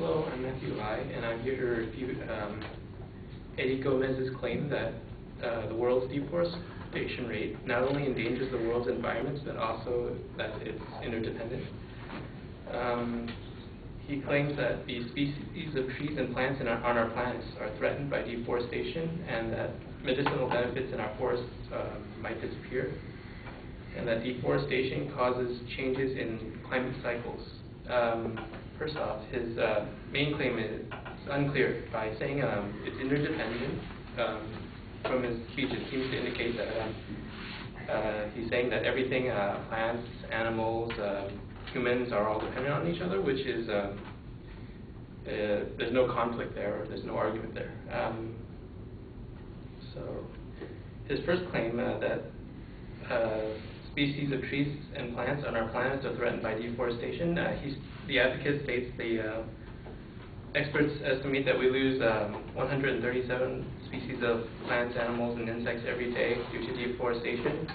Hello, I'm Matthew Lai, and I'm here to refute Eddie Gomez's claim that the world's deforestation rate not only endangers the world's environments, but also that it's interdependent. He claims that the species of trees and plants on our planets are threatened by deforestation, and that medicinal benefits in our forests might disappear, and that deforestation causes changes in climate cycles. First off, his main claim is unclear by saying it's interdependent. From his speech, it seems to indicate that he's saying that everything, plants, animals, humans, are all dependent on each other, which is, there's no conflict there, or there's no argument there. So his first claim that species of trees and plants on our planets are threatened by deforestation. The advocate states the experts estimate that we lose 137 species of plants, animals, and insects every day due to deforestation,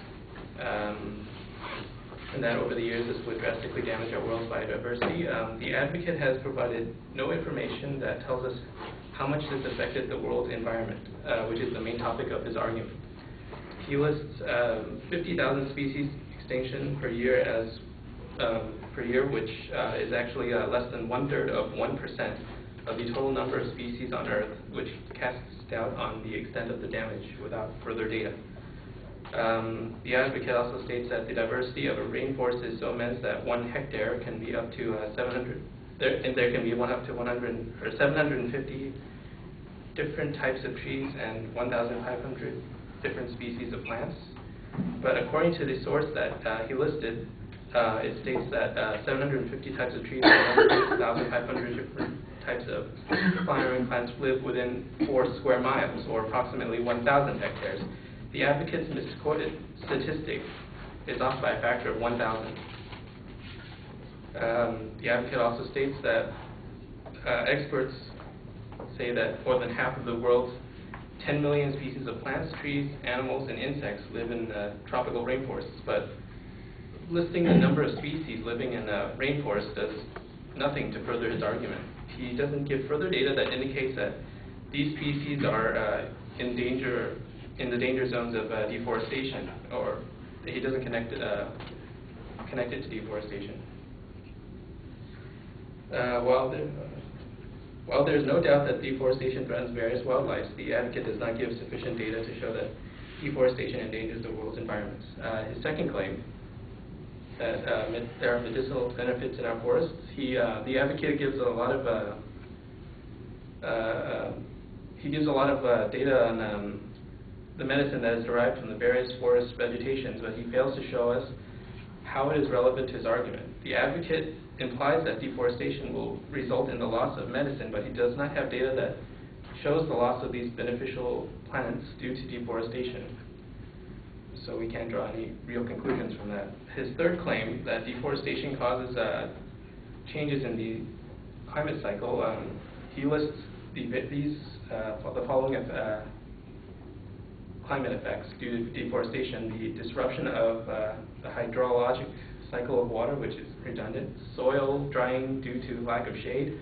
and that over the years this would drastically damage our world's biodiversity. The advocate has provided no information that tells us how much this affected the world's environment, which is the main topic of his argument. He lists 50,000 species extinction per year which is actually less than 1/3 of 1% of the total number of species on Earth, which casts doubt on the extent of the damage without further data. The advocate also states that the diversity of a rainforest is so immense that 1 hectare can be up to 700. There can be up to 750 different types of trees and 1,500 different species of plants. But according to the source that he listed, it states that 750 types of trees and 1,500 different types of flowering plants live within 4 square miles, or approximately 1,000 hectares. The advocate's misquoted statistic is off by a factor of 1,000. The advocate also states that experts say that more than half of the world's 10 million species of plants, trees, animals, and insects live in tropical rainforests, but listing the number of species living in a rainforest does nothing to further his argument. He doesn't give further data that indicates that these species are in the danger zones of deforestation, or he doesn't connect it to deforestation. While there is no doubt that deforestation threatens various wildlife, the advocate does not give sufficient data to show that deforestation endangers the world's environments. His second claim, that there are medicinal benefits in our forests, the advocate gives a lot of data on the medicine that is derived from the various forest vegetations, but he fails to show us how it is relevant to his argument. The advocate implies that deforestation will result in the loss of medicine, but he does not have data that shows the loss of these beneficial plants due to deforestation. So we can't draw any real conclusions from that. His third claim, that deforestation causes changes in the climate cycle, he lists the following climate effects due to deforestation: the disruption of the hydrologic cycle of water, which is redundant, soil drying due to lack of shade,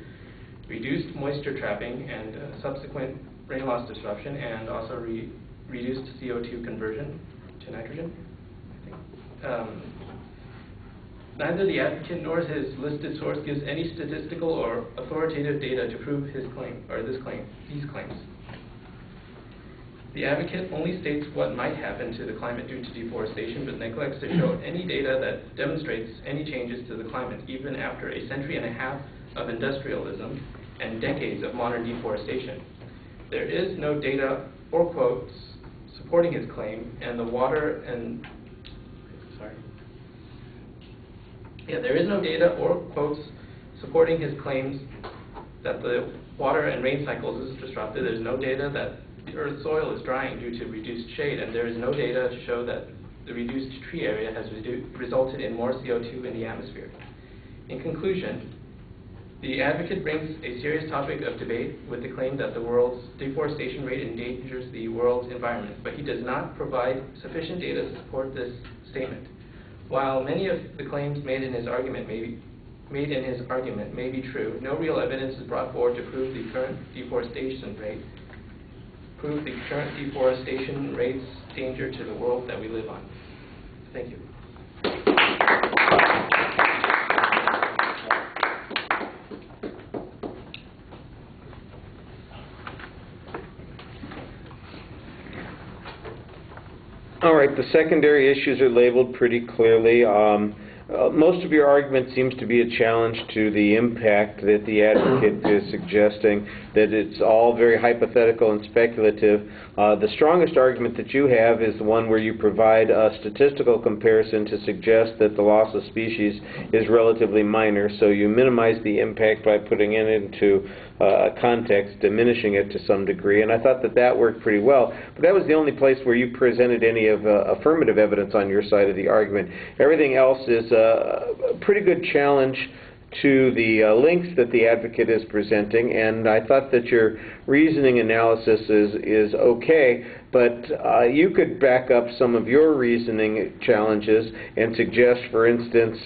reduced moisture trapping and subsequent rain loss disruption, and also reduced CO2 conversion to nitrogen. Neither the advocate nor his listed source gives any statistical or authoritative data to prove his claim, or these claims. The advocate only states what might happen to the climate due to deforestation, but neglects to show any data that demonstrates any changes to the climate, even after a century and a half of industrialism and decades of modern deforestation. There is no data or quotes supporting his claim, and there is no data or quotes supporting his claims that the water and rain cycles is disrupted. There's no data that the Earth's soil is drying due to reduced shade, and there is no data to show that the reduced tree area has resulted in more CO2 in the atmosphere. In conclusion, the advocate brings a serious topic of debate with the claim that the world's deforestation rate endangers the world's environment, but he does not provide sufficient data to support this statement. While many of the claims made in his argument may made in his argument may be true, no real evidence is brought forward to prove the current deforestation rate's danger to the world that we live on. Thank you. All right, the secondary issues are labeled pretty clearly. Most of your argument seems to be a challenge to the impact that the advocate is suggesting, that it's all very hypothetical and speculative. The strongest argument that you have is the one where you provide a statistical comparison to suggest that the loss of species is relatively minor, so you minimize the impact by putting it into context, diminishing it to some degree, and I thought that that worked pretty well. But that was the only place where you presented any of affirmative evidence on your side of the argument. Everything else is a pretty good challenge to the links that the advocate is presenting, and I thought that your reasoning analysis is okay, but you could back up some of your reasoning challenges and suggest, for instance,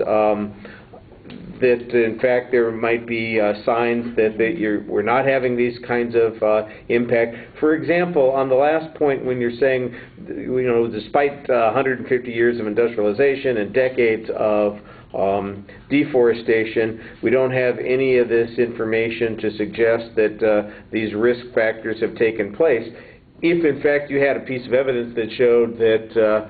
that in fact there might be signs that we're not having these kinds of impact. For example, on the last point, when you're saying, despite 150 years of industrialization and decades of deforestation, we don't have any of this information to suggest that these risk factors have taken place. If in fact you had a piece of evidence that showed that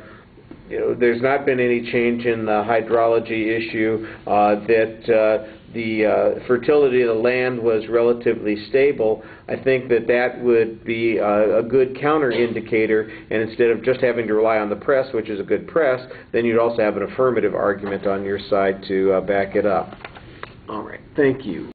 there's not been any change in the hydrology issue, that the fertility of the land was relatively stable, I think that that would be a good counter indicator, and instead of just having to rely on the press, which is a good press, then you'd also have an affirmative argument on your side to back it up. All right, thank you.